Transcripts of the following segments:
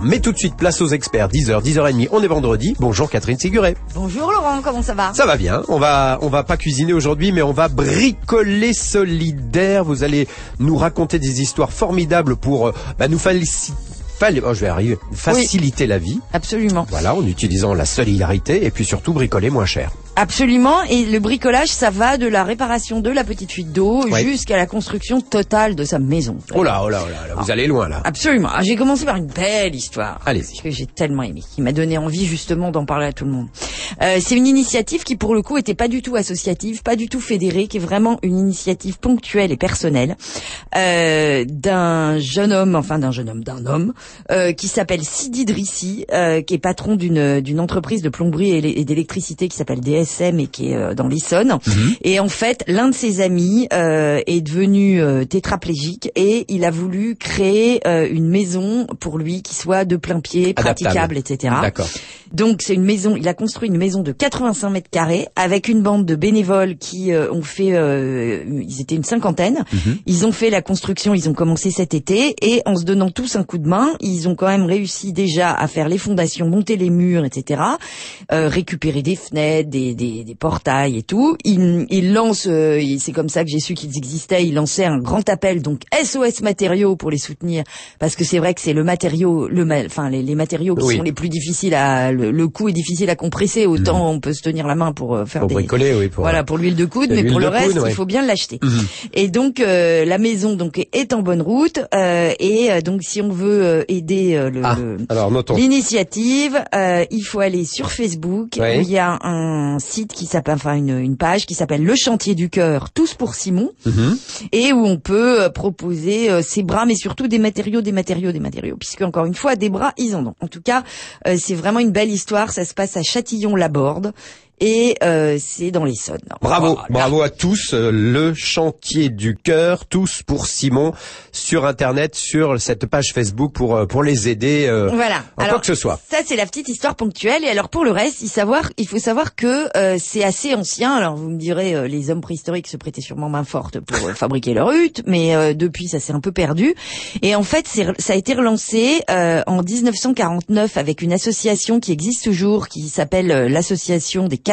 Mais tout de suite, place aux experts. 10h, 10h30, on est vendredi. Bonjour Catherine Séguré. Bonjour Laurent, comment ça va? Ça va bien. On va pas cuisiner aujourd'hui, mais on va bricoler solidaire. Vous allez nous raconter des histoires formidables pour nous faciliter la vie. Absolument. Voilà, en utilisant la solidarité et puis surtout bricoler moins cher. Absolument, et le bricolage, ça va de la réparation de la petite fuite d'eau jusqu'à la construction totale de sa maison. Oh là, vous allez loin là. Absolument. Alors, j'ai commencé par une belle histoire. Allez-y. Que j'ai tellement aimé, qui m'a donné envie justement d'en parler à tout le monde. C'est une initiative qui pour le coup était pas du tout associative, pas du tout fédérée, qui est vraiment une initiative ponctuelle et personnelle d'un homme qui s'appelle Sidi Drissi, qui est patron d'une entreprise de plomberie et d'électricité qui s'appelle DSM et qui est dans l'Essonne. Et en fait, l'un de ses amis est devenu tétraplégique et il a voulu créer une maison pour lui qui soit de plein pied, praticable, etc. D'accord. Donc c'est une maison, il a construit une maison de 85 mètres carrés avec une bande de bénévoles qui ont fait, ils étaient une cinquantaine. Ils ont fait la construction, ils ont commencé cet été et en se donnant tous un coup de main, ils ont quand même réussi déjà à faire les fondations, monter les murs, etc. Récupérer des fenêtres, des portails et tout. Ils lancent, c'est comme ça que j'ai su qu'ils existaient, ils lançaient un grand appel, donc SOS matériaux pour les soutenir, parce que c'est vrai que c'est le matériau, les matériaux qui sont les plus difficiles le coût est difficile à compresser, autant on peut se tenir la main pour faire bricoler, pour l'huile de coude, mais pour le reste, il faut bien l'acheter. Et donc la maison est en bonne route et donc si on veut aider l'initiative, il faut aller sur Facebook. Il y a un site qui s'appelle, une page qui s'appelle Le Chantier du Cœur, tous pour Simon, et où on peut proposer ses bras, mais surtout des matériaux, puisque encore une fois, des bras, ils en ont. En tout cas, c'est vraiment une belle histoire. Ça se passe à Châtillon-Laborde. Et c'est dans l'Essonne. Bravo à tous. Le Chantier du Cœur, tous pour Simon, sur Internet, sur cette page Facebook pour les aider en quoi que ce soit. Ça, c'est la petite histoire ponctuelle. Et alors, pour le reste, il faut savoir que c'est assez ancien. Alors, vous me direz, les hommes préhistoriques se prêtaient sûrement main forte pour fabriquer leur hutte, mais depuis, ça s'est un peu perdu. Et en fait, ça a été relancé en 1949 avec une association qui existe toujours, qui s'appelle l'association des castors.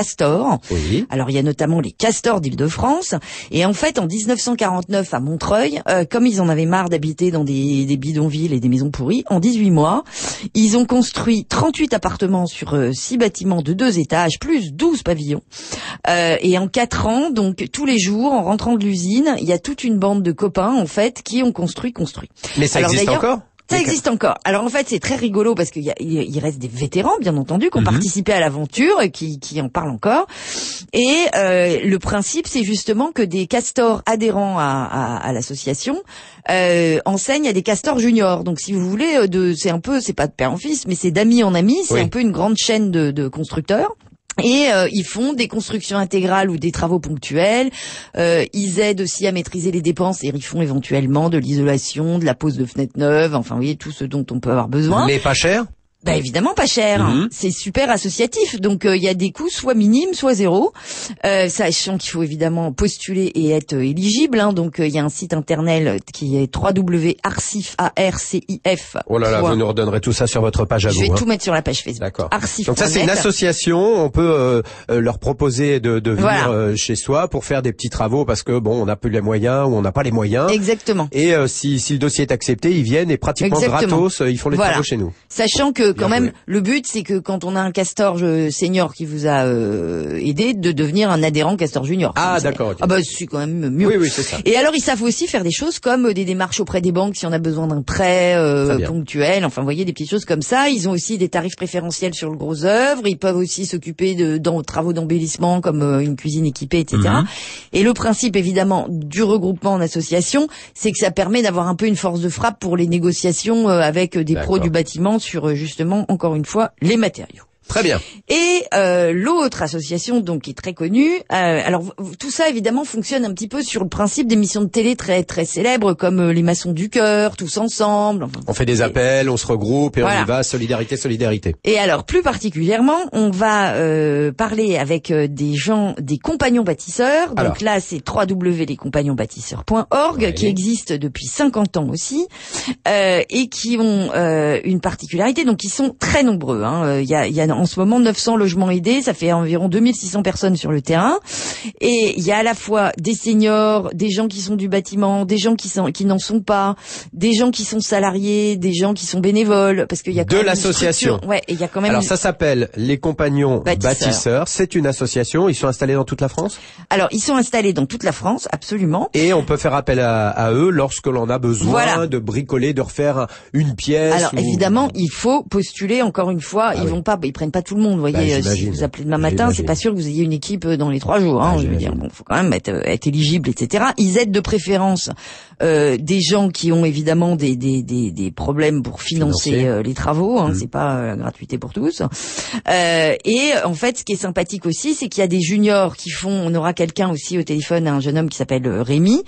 Oui. Alors il y a notamment les castors d'Île-de-France et en fait en 1949 à Montreuil, comme ils en avaient marre d'habiter dans des bidonvilles et des maisons pourries, en 18 mois, ils ont construit 38 appartements sur 6 bâtiments de 2 étages plus 12 pavillons. Et en 4 ans, donc tous les jours en rentrant de l'usine, il y a toute une bande de copains en fait qui ont construit. Mais ça existe encore ? Ça existe encore. Alors en fait, c'est très rigolo parce qu'il reste des vétérans, bien entendu, qui ont participé à l'aventure et qui en parlent encore. Et le principe, c'est justement que des castors adhérents à l'association enseignent à des castors juniors. Donc si vous voulez, c'est pas de père en fils, mais c'est d'amis en amis. C'est un peu une grande chaîne de constructeurs. Et ils font des constructions intégrales ou des travaux ponctuels. Ils aident aussi à maîtriser les dépenses et ils font éventuellement de l'isolation, de la pose de fenêtres neuves, enfin vous voyez tout ce dont on peut avoir besoin. Mais pas cher ? Bah évidemment pas cher, c'est super associatif, donc il y a des coûts soit minimes, soit zéro, sachant qu'il faut évidemment postuler et être éligible, donc il y a un site internet qui est www.arcif. Oh là là, vous nous redonnerez tout ça sur votre page à vous. Je vais tout mettre sur la page Facebook. D'accord. Arcif. Donc ça c'est une association, on peut leur proposer de venir chez soi pour faire des petits travaux parce que on n'a plus les moyens ou on n'a pas les moyens. Exactement. Et si le dossier est accepté, ils viennent et pratiquement gratos, ils font les travaux chez nous. Sachant que quand même, le but, c'est que quand on a un castor senior qui vous a aidé, de devenir un adhérent castor junior. Ah, d'accord. Okay. Ah bah, c'est quand même mieux. Oui, c'est ça. Et alors, ils savent aussi faire des choses comme des démarches auprès des banques si on a besoin d'un prêt ponctuel. Enfin, vous voyez, des petites choses comme ça. Ils ont aussi des tarifs préférentiels sur le gros œuvre. Ils peuvent aussi s'occuper de travaux d'embellissement comme une cuisine équipée, etc. Et le principe, évidemment, du regroupement en association, c'est que ça permet d'avoir un peu une force de frappe pour les négociations avec des pros du bâtiment sur justement, encore une fois, les matériaux. Très bien. Et l'autre association donc qui est très connue, alors tout ça évidemment fonctionne un petit peu sur le principe d'émissions de télé très très célèbres comme les Maçons du Cœur, Tous ensemble. Enfin, on fait des appels, on se regroupe et voilà. On y va, solidarité, solidarité. Et alors plus particulièrement, on va parler avec des gens, des compagnons bâtisseurs. Donc alors, là c'est www.lescompagnonsbâtisseurs.org oui. Qui existe depuis 50 ans aussi et qui ont une particularité, donc ils sont très nombreux. Il y a en ce moment 900 logements aidés, ça fait environ 2600 personnes sur le terrain. Et il y a à la fois des seniors, des gens qui sont du bâtiment, des gens qui n'en sont pas, des gens qui sont salariés, des gens qui sont bénévoles, parce qu'il y a quand de même l'association. Ouais, et il y a quand même. Alors ça s'appelle les Compagnons Bâtisseurs. C'est une association. Ils sont installés dans toute la France. Alors ils sont installés dans toute la France, absolument. Et on peut faire appel à eux lorsque l'on a besoin voilà. de bricoler, de refaire une pièce. Alors évidemment, il faut postuler encore une fois. Ils prennent pas tout le monde. Vous voyez, si vous appelez demain matin, c'est pas sûr que vous ayez une équipe dans les 3 jours. Je veux dire, bon, faut quand même être éligible, etc. Ils aident de préférence des gens qui ont évidemment des problèmes pour financer les travaux. C'est pas gratuité pour tous. Et en fait, ce qui est sympathique aussi, c'est qu'il y a des juniors qui font. On aura quelqu'un aussi au téléphone, un jeune homme qui s'appelle Rémi,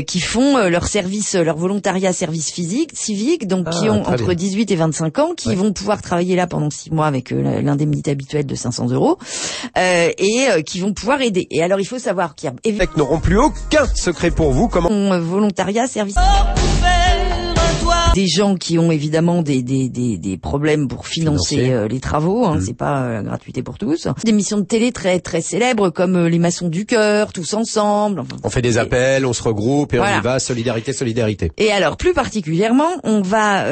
qui font leur service, leur volontariat service civique, donc qui ont entre 18 et 25 ans, qui vont pouvoir travailler là pendant 6 mois avec l'indemnité habituelle de 500 € et qui vont pouvoir aider. Et alors il faut savoir qu'il y a évidemment n'auront plus aucun secret pour vous. Comment volontariat service des gens qui ont évidemment des problèmes pour financer les travaux, c'est pas gratuité pour tous. Des émissions de télé très très célèbres comme les Maçons du Cœur, Tous ensemble. Enfin, on fait des appels, on se regroupe et voilà. On y va, solidarité, solidarité. Et alors plus particulièrement, on va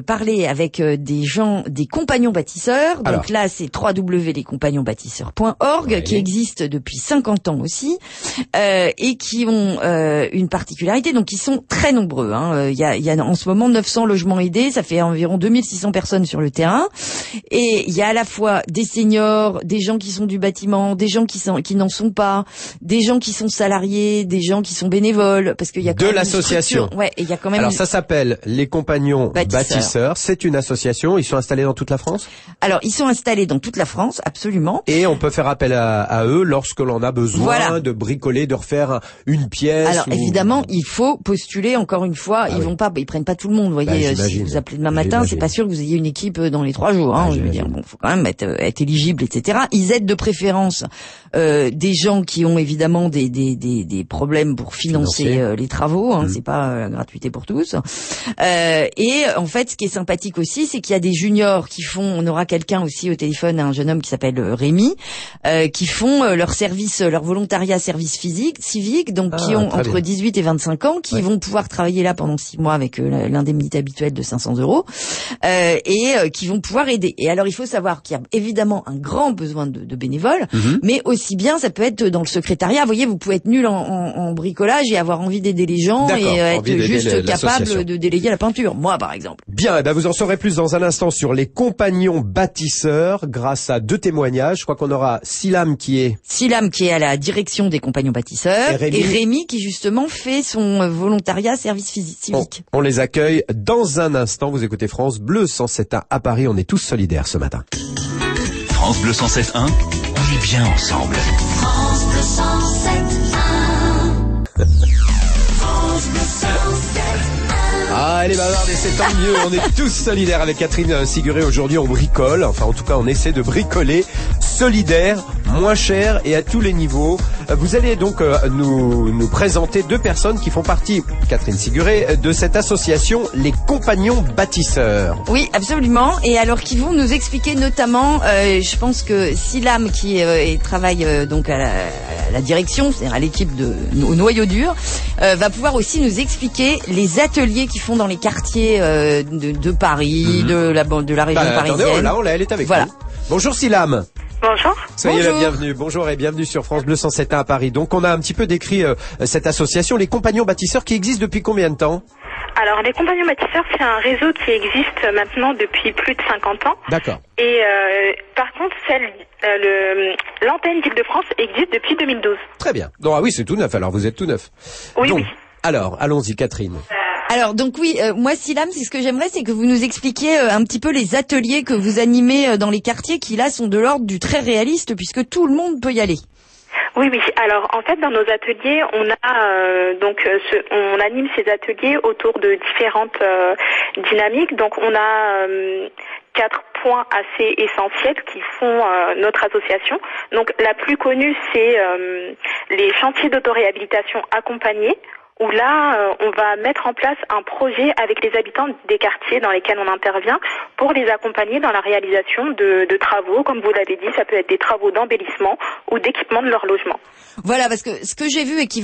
parler avec des gens, des compagnons bâtisseurs. Donc alors, là c'est www.lescompagnonsbâtisseurs.org qui existe depuis 50 ans aussi et qui ont une particularité, donc ils sont très nombreux. Il y a en ce moment 900 logements aidés, ça fait environ 2600 personnes sur le terrain. Et il y a à la fois des seniors, des gens qui sont du bâtiment, des gens qui n'en sont pas, des gens qui sont salariés, des gens qui sont bénévoles, parce qu'il y a quand de même l'association. Ouais, et il y a quand même. Alors ça s'appelle les Compagnons Bâtisseurs. C'est une association. Ils sont installés dans toute la France. Alors ils sont installés dans toute la France, absolument. Et on peut faire appel à eux lorsque l'on a besoin de bricoler, de refaire une pièce. Alors évidemment, il faut postuler encore une fois. Ils prennent pas tout le monde. Vous voyez, si vous appelez demain matin, c'est pas sûr que vous ayez une équipe dans les 3 jours. Je veux dire, bon, faut quand même être éligible, etc. Ils aident de préférence des gens qui ont évidemment des problèmes pour financer les travaux. C'est pas gratuité pour tous. Et en fait, ce qui est sympathique aussi, c'est qu'il y a des juniors qui font. On aura quelqu'un aussi au téléphone, un jeune homme qui s'appelle Rémi, qui font leur service, leur volontariat service civique, donc qui ont entre 18 et 25 ans, qui vont pouvoir travailler là pendant 6 mois avec l'indemnité habituelle de 500 € et qui vont pouvoir aider. Et alors il faut savoir qu'il y a évidemment un grand besoin de bénévoles, mais aussi bien ça peut être dans le secrétariat. Vous voyez, vous pouvez être nul en bricolage et avoir envie d'aider les gens et être juste capable de déléguer la peinture. Moi par exemple. Bien, vous en saurez plus dans un instant sur les compagnons bâtisseurs grâce à 2 témoignages. Je crois qu'on aura Silam qui est à la direction des compagnons bâtisseurs et Rémi qui justement fait son volontariat service civique. On les accueille dans un instant. Vous écoutez France Bleu 107.1 à Paris. On est tous solidaires ce matin. France Bleu 107.1, on est bien ensemble. France Bleu 107.1. France Bleu 107.1. Ah, elle est bavarde et c'est tant mieux. On est tous solidaires avec Catherine Siguré. Aujourd'hui, on bricole. Enfin, en tout cas, on essaie de bricoler solidaire, moins cher et à tous les niveaux. Vous allez donc nous présenter 2 personnes qui font partie, Catherine Siguré, de cette association, les Compagnons Bâtisseurs. Oui, absolument. Et alors, qui vont nous expliquer notamment, je pense que Silam, qui travaille donc à la direction, c'est-à-dire à l'équipe au noyau dur, va pouvoir aussi nous expliquer les ateliers qu'ils font dans les quartiers de Paris, de la région parisienne. Attendez, elle est avec nous. Bonjour Silam. Bonjour. Soyez la bienvenue. Bonjour et bienvenue sur France Bleu 107.1 à Paris. Donc on a un petit peu décrit cette association, les Compagnons Bâtisseurs, qui existe depuis combien de temps? Alors les Compagnons Bâtisseurs, c'est un réseau qui existe maintenant depuis plus de 50 ans. D'accord. Et par contre, l'antenne d'Île-de-France existe depuis 2012. Très bien. Non, oui, c'est tout neuf. Alors vous êtes tout neuf. Oui, donc, oui. Alors, allons-y Catherine. Alors donc oui, moi Silam, c'est ce que j'aimerais, c'est que vous nous expliquiez un petit peu les ateliers que vous animez dans les quartiers qui là sont de l'ordre du très réaliste puisque tout le monde peut y aller. Oui. Alors, en fait, dans nos ateliers, on anime ces ateliers autour de différentes dynamiques. Donc, on a 4 points assez essentiels qui font notre association. Donc, la plus connue, c'est les chantiers d'autoréhabilitation accompagnés, où là, on va mettre en place un projet avec les habitants des quartiers dans lesquels on intervient pour les accompagner dans la réalisation de travaux. Comme vous l'avez dit, ça peut être des travaux d'embellissement ou d'équipement de leur logement. Voilà, parce que ce que j'ai vu et qui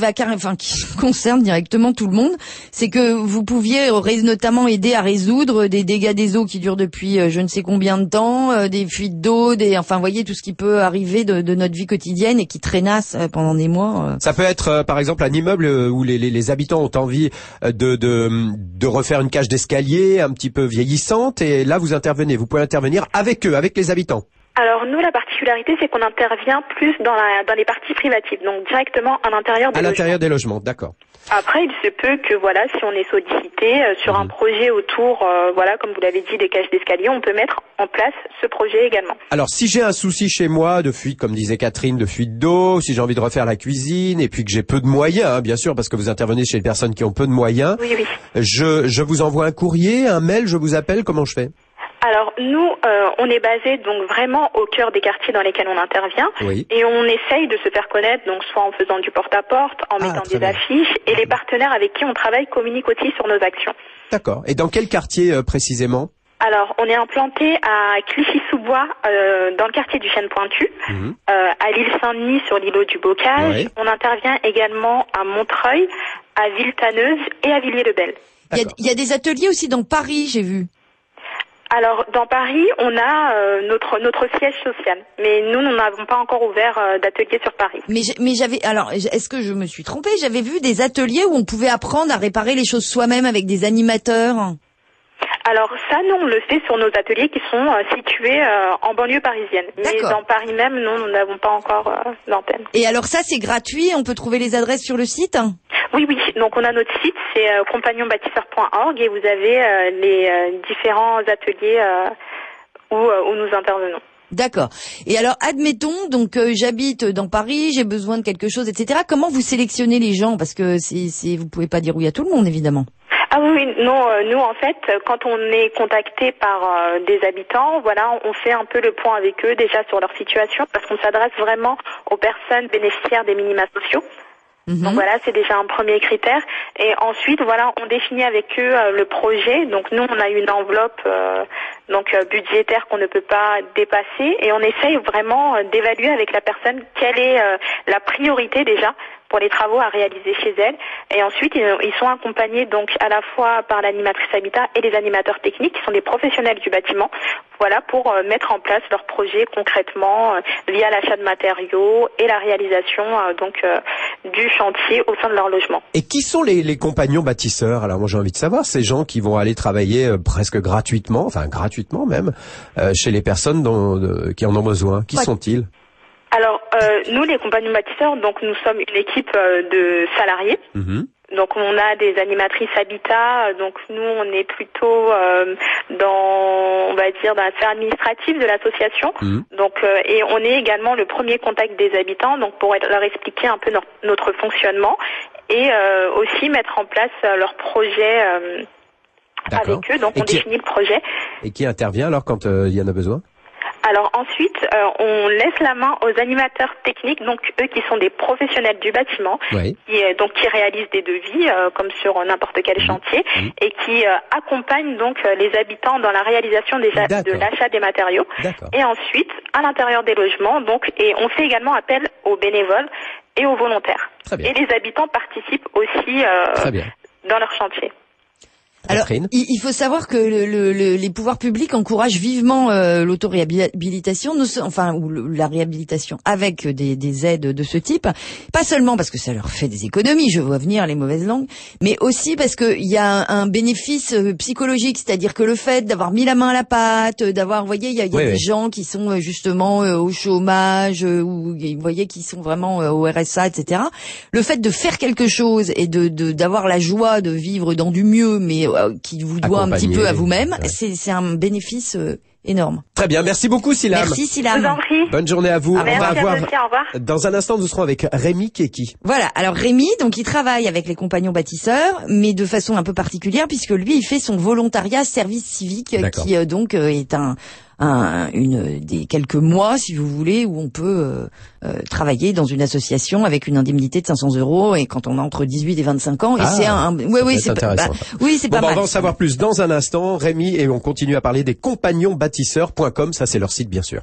concerne directement tout le monde, c'est que vous pouviez notamment aider à résoudre des dégâts des eaux qui durent depuis je ne sais combien de temps, des fuites d'eau, voyez tout ce qui peut arriver de notre vie quotidienne et qui traînasse pendant des mois. Ça peut être par exemple un immeuble où les habitants ont envie de refaire une cage d'escalier un petit peu vieillissante et là vous intervenez, vous pouvez intervenir avec eux, avec les habitants. Alors nous, la particularité, c'est qu'on intervient plus dans les parties privatives, donc directement à l'intérieur des logements. À l'intérieur des logements, d'accord. Après, il se peut que si on est sollicité sur un projet autour, comme vous l'avez dit, des cages d'escalier, on peut mettre en place ce projet également. Alors, si j'ai un souci chez moi de fuite, comme disait Catherine, de fuite d'eau, si j'ai envie de refaire la cuisine, et puis que j'ai peu de moyens, bien sûr, parce que vous intervenez chez les personnes qui ont peu de moyens. Oui. Je vous envoie un courrier, un mail, je vous appelle, comment je fais ? Alors nous, on est basé donc vraiment au cœur des quartiers dans lesquels on intervient, et on essaye de se faire connaître, donc soit en faisant du porte-à-porte, en mettant des affiches, et les partenaires avec qui on travaille communiquent aussi sur nos actions. D'accord. Et dans quel quartier précisément ? Alors, on est implanté à Clichy-sous-Bois, dans le quartier du Chêne Pointu, à l'île Saint-Denis sur l'îlot du Bocage. Oui. On intervient également à Montreuil, à Villetaneuse et à Villiers-le-Bel. Il y a des ateliers aussi dans Paris, j'ai vu. Alors, dans Paris, on a notre siège social, mais nous n'avons pas encore ouvert d'atelier sur Paris. Mais est-ce que je me suis trompée ? J'avais vu des ateliers où on pouvait apprendre à réparer les choses soi-même avec des animateurs. Alors ça, nous, on le fait sur nos ateliers qui sont situés en banlieue parisienne. Mais dans Paris même, non, nous n'avons pas encore d'antenne. Et alors ça, c'est gratuit ? On peut trouver les adresses sur le site ? Oui. Donc on a notre site, c'est compagnonbâtisseurs.org et vous avez les différents ateliers où nous intervenons. D'accord. Et alors, admettons, donc j'habite dans Paris, j'ai besoin de quelque chose, etc. Comment vous sélectionnez les gens ? Parce que vous pouvez pas dire oui à tout le monde, évidemment. Ah oui, non, nous en fait, quand on est contacté par des habitants, on fait un peu le point avec eux déjà sur leur situation, parce qu'on s'adresse vraiment aux personnes bénéficiaires des minima sociaux. Donc c'est déjà un premier critère. Et ensuite, on définit avec eux le projet. Donc nous, on a une enveloppe budgétaire qu'on ne peut pas dépasser, et on essaye vraiment d'évaluer avec la personne quelle est la priorité déjà pour les travaux à réaliser chez elle. Et ensuite, ils sont accompagnés donc à la fois par l'animatrice habitat et les animateurs techniques qui sont des professionnels du bâtiment, pour mettre en place leur projet concrètement via l'achat de matériaux et la réalisation du chantier au sein de leur logement. Et qui sont les compagnons bâtisseurs ? Alors moi j'ai envie de savoir, ces gens qui vont aller travailler presque gratuitement même, chez les personnes qui en ont besoin. Qui sont-ils ? Alors, nous, les compagnons bâtisseurs, donc nous sommes une équipe de salariés. Donc, on a des animatrices habitat. Donc, nous, on est plutôt dans la sphère administrative de l'association. Donc, et on est également le premier contact des habitants, donc pour leur expliquer un peu notre fonctionnement et aussi mettre en place leur projet avec eux. Donc, on définit le projet. Et qui intervient alors quand il y en a besoin ? Alors ensuite, on laisse la main aux animateurs techniques, donc eux qui sont des professionnels du bâtiment, qui réalisent des devis comme sur n'importe quel chantier, et qui accompagnent donc les habitants dans la réalisation de l'achat des matériaux. Et ensuite, à l'intérieur des logements, et on fait également appel aux bénévoles et aux volontaires. Et les habitants participent aussi dans leur chantier. Catherine. Alors, il faut savoir que les pouvoirs publics encouragent vivement l'autoréhabilitation, ou la réhabilitation avec des aides de ce type. Pas seulement parce que ça leur fait des économies, je vois venir les mauvaises langues, mais aussi parce que il y a un bénéfice psychologique, c'est-à-dire que le fait d'avoir mis la main à la pâte, d'avoir, vous voyez, il y a des gens qui sont justement au chômage, ou vous voyez, qui sont vraiment au RSA, etc. Le fait de faire quelque chose et d'avoir la joie de vivre dans du mieux, mais qui vous doit un petit peu à vous-même, c'est un bénéfice énorme. Très bien, merci beaucoup Silam. Merci Silam. Je vous en prie. Bonne journée à vous. Merci On va avoir à vous aussi, au revoir. dans un instant, nous serons avec Rémi Keki. Voilà, alors Rémi, donc il travaille avec les compagnons bâtisseurs, mais de façon un peu particulière, puisque lui, il fait son volontariat service civique, qui donc est une des quelques mois, si vous voulez, où on peut travailler dans une association avec une indemnité de 500 €, et quand on a entre 18 et 25 ans, et c'est c'est intéressant. c'est pas mal. On va en savoir plus dans un instant, Rémi, et on continue à parler des compagnonsbâtisseurs.com, ça c'est leur site bien sûr.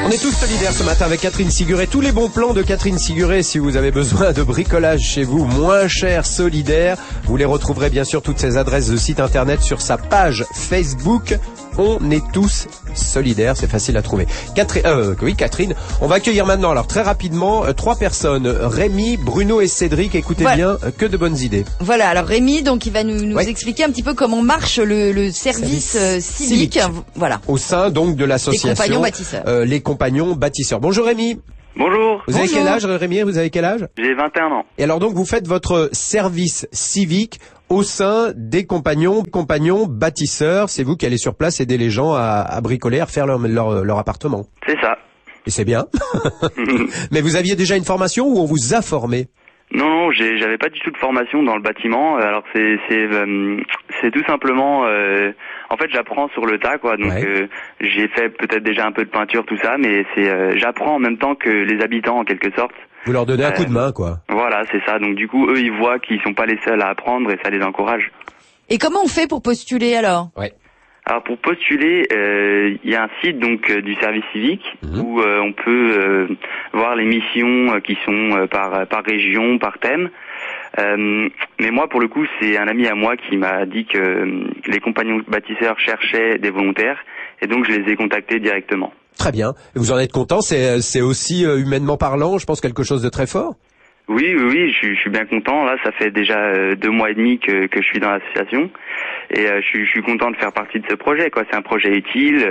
On est tous solidaires ce matin avec Catherine Siguré. Tous les bons plans de Catherine Siguré, si vous avez besoin de bricolage chez vous, moins cher, solidaire. Vous les retrouverez bien sûr, toutes ces adresses de site internet sur sa page Facebook. On est tous solidaires, c'est facile à trouver. Catherine, on va accueillir maintenant, alors très rapidement, 3 personnes. Rémi, Bruno et Cédric, écoutez bien, que de bonnes idées. Voilà, alors Rémi, donc il va nous expliquer un petit peu comment marche le service civique. Voilà. Au sein donc de l'association Les compagnons bâtisseurs. Les compagnons bâtisseurs. Bonjour Rémi. Bonjour. Vous avez quel âge Rémi? Vous avez quel âge? J'ai 21 ans. Et alors donc vous faites votre service civique au sein des compagnons bâtisseurs. C'est vous qui allez sur place aider les gens à bricoler, à refaire leur appartement. C'est ça. Et c'est bien. Mais vous aviez déjà une formation ou on vous a formé? Non, j'avais pas du tout de formation dans le bâtiment. Alors c'est tout simplement, en fait, j'apprends sur le tas, quoi. Donc j'ai fait peut-être déjà un peu de peinture, tout ça, mais j'apprends en même temps que les habitants, en quelque sorte. Vous leur donnez un coup de main, quoi. Voilà, c'est ça. Donc du coup, eux, ils voient qu'ils sont pas les seuls à apprendre et ça les encourage. Et comment on fait pour postuler alors? Alors pour postuler, il y a un site donc du service civique où on peut voir les missions qui sont par région, par thème. Mais moi, pour le coup, c'est un ami à moi qui m'a dit que les compagnons bâtisseurs cherchaient des volontaires, et donc je les ai contactés directement. Très bien. Et vous en êtes content? C'est aussi humainement parlant, je pense, quelque chose de très fort. Oui, je suis bien content. Là, ça fait déjà 2 mois et demi que je suis dans l'association, et je suis content de faire partie de ce projet, quoi. C'est un projet utile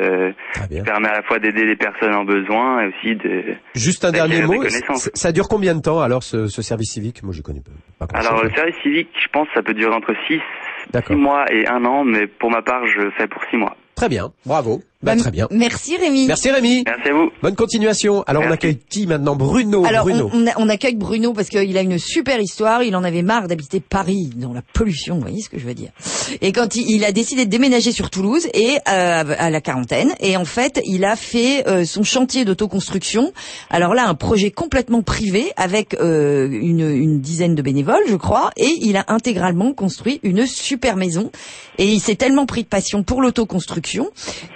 qui permet à la fois d'aider les personnes en besoin et aussi de. Juste un dernier mot. Ça dure combien de temps alors ce service civique? Moi, je connais pas. Alors le service civique, je pense, ça peut durer entre 6 mois et 1 an, mais pour ma part, je fais pour 6 mois. Très bien, bravo. Très bien. Merci Rémi. Merci Rémi. Merci à vous. Bonne continuation. Alors on accueille qui maintenant? Bruno. Alors on accueille Bruno parce qu'il a une super histoire. Il en avait marre d'habiter Paris dans la pollution, vous voyez ce que je veux dire. Et quand il a décidé de déménager sur Toulouse et à la quarantaine, et en fait il a fait son chantier d'autoconstruction. Alors là, un projet complètement privé avec une dizaine de bénévoles, je crois, et il a intégralement construit une super maison. Et il s'est tellement pris de passion pour l'autoconstruction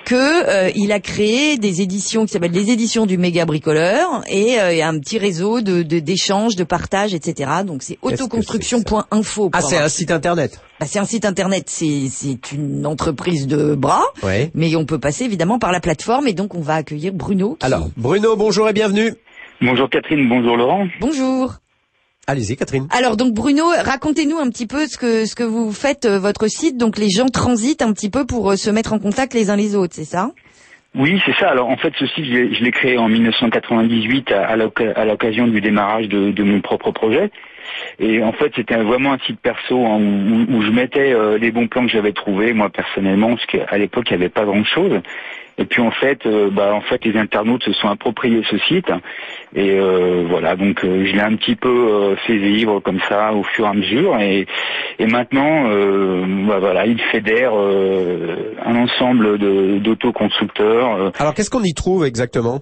que il a créé des éditions qui s'appellent les éditions du méga bricoleur, et un petit réseau d'échanges, de partage, etc. Donc c'est autoconstruction.info. Ah, c'est un site internet. C'est un site internet, c'est une entreprise de bras, mais on peut passer évidemment par la plateforme, et donc on va accueillir Bruno. Alors Bruno, bonjour et bienvenue. Bonjour Catherine, bonjour Laurent. Bonjour. Allez-y Catherine. Alors donc Bruno, racontez-nous un petit peu ce que vous faites, votre site. Donc les gens transitent un petit peu pour se mettre en contact les uns les autres, c'est ça? Oui, c'est ça. Alors en fait, ce site, je l'ai créé en 1998 à l'occasion du démarrage de mon propre projet. Et en fait, c'était vraiment un site perso où je mettais les bons plans que j'avais trouvés, moi personnellement, parce qu'à l'époque, il n'y avait pas grand-chose. Et puis en fait, les internautes se sont appropriés ce site. Et voilà, donc je l'ai un petit peu fait vivre comme ça au fur et à mesure. Et maintenant, il fédère un ensemble d'autoconstructeurs. Alors qu'est-ce qu'on y trouve exactement?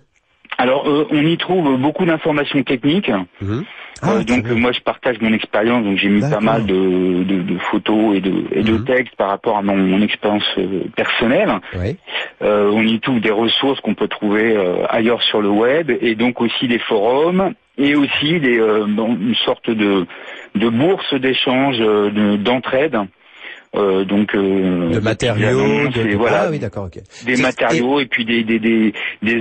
Alors on y trouve beaucoup d'informations techniques. Moi je partage mon expérience, donc j'ai mis pas mal de photos et de textes par rapport à mon expérience personnelle. On y trouve des ressources qu'on peut trouver ailleurs sur le web, et donc aussi des forums et aussi une sorte de bourse d'échange, d'entraide. De matériaux, voilà, ah oui, d'accord, ok. Des matériaux et puis des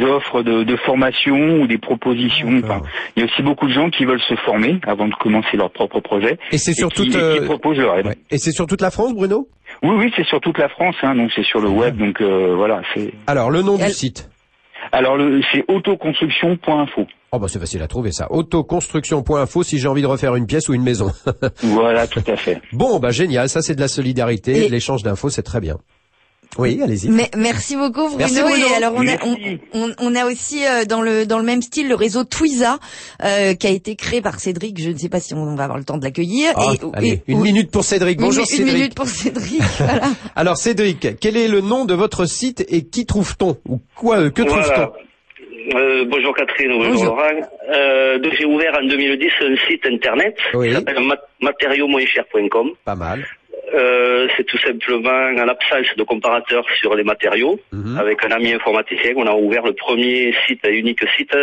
offres de formation ou des propositions. Enfin, il y a aussi beaucoup de gens qui veulent se former avant de commencer leur propre projet. Et c'est sur qui proposent leur aide. Ouais. Et c'est sur toute la France, Bruno? Oui, c'est sur toute la France, donc c'est sur le web, donc voilà. Alors, le nom du site? Alors, c'est autoconstruction.info. Oh bah c'est facile à trouver ça. Autoconstruction.info si j'ai envie de refaire une pièce ou une maison. Voilà, tout à fait. Bon, bah génial, ça c'est de la solidarité, l'échange d'infos, c'est très bien. Oui, allez-y. Merci beaucoup Bruno. Merci, Bruno. Et alors on a aussi dans le même style le réseau Twiza qui a été créé par Cédric. Je ne sais pas si on va avoir le temps de l'accueillir. Allez, une minute pour Cédric. Bonjour Cédric. Une minute pour Cédric. Voilà. Alors Cédric, quel est le nom de votre site et qui trouve-t-on ou quoi que trouve-t-on? Bonjour Catherine, bonjour Laurent. Donc j'ai ouvert en 2010 un site internet qui s'appelle matériaux-moins-chers.com. Pas mal. C'est tout simplement en l'absence de comparateurs sur les matériaux. Avec un ami informaticien, on a ouvert le premier site, unique site,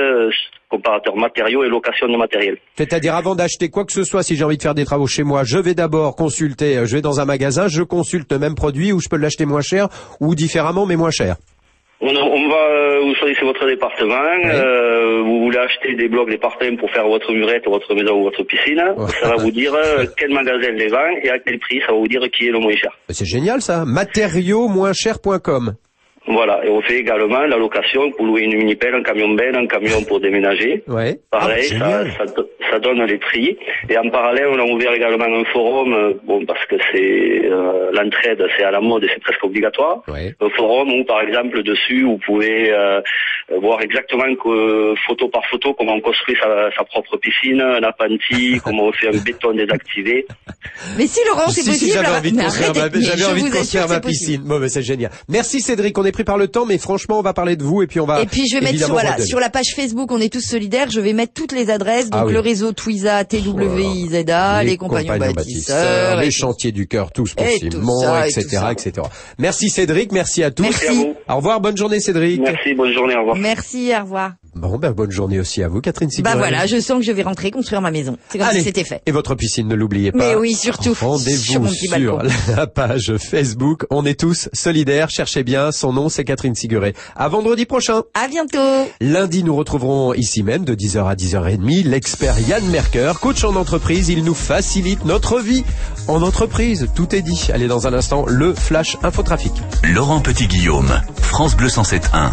comparateur matériaux et location de matériel. C'est-à-dire avant d'acheter quoi que ce soit, si j'ai envie de faire des travaux chez moi, je vais d'abord consulter, je vais dans un magasin, je consulte le même produit où je peux l'acheter moins cher ou différemment mais moins cher. On va, vous choisissez votre département, vous voulez acheter des blocs, des parpaings pour faire votre murette, votre maison ou votre piscine. Ça va vous dire quel magasin les vend et à quel prix, ça va vous dire qui est le moins cher. C'est génial ça, matériaux-moins-chers.com. Voilà, et on fait également la location pour louer une mini-pelle, un camion-benne, un camion pour déménager. Ouais. Pareil, ça donne les prix. Et en parallèle, on a ouvert également un forum, parce que c'est l'entraide, c'est à la mode et c'est presque obligatoire. Ouais. Un forum où, par exemple, dessus, vous pouvez voir exactement photo par photo comment on construit sa propre piscine, un appentis, comment on fait un béton désactivé. Mais si Laurent, c'est possible. Si, j'avais envie de construire ma piscine. Bon, mais c'est génial. Merci Cédric, on est pris par le temps, mais franchement, on va parler de vous et puis on va. Et puis je vais mettre sur la page Facebook, on est tous solidaires. Je vais mettre toutes les adresses, donc le réseau Twiza, TWIZA, les compagnons bâtisseurs, les chantiers du cœur, tous possiblement, etc., etc. Merci Cédric, merci à tous. Merci à vous. Au revoir, bonne journée Cédric. Merci, bonne journée, au revoir. Merci, au revoir. Bon, bonne journée aussi à vous, Catherine Sigurel. Voilà, je sens que je vais rentrer construire ma maison. C'est comme si c'était fait. Et votre piscine, ne l'oubliez pas. Mais oui, surtout. Rendez-vous sur la page Facebook. On est tous solidaires. Cherchez bien. Son nom, c'est Catherine Sigurel. À vendredi prochain. À bientôt. Lundi, nous retrouverons ici même de 10h à 10h30 l'expert Yann Merker, coach en entreprise. Il nous facilite notre vie en entreprise. Tout est dit. Allez, dans un instant, le Flash Infotrafic. Laurent Petit-Guillaume, France Bleu 107.1.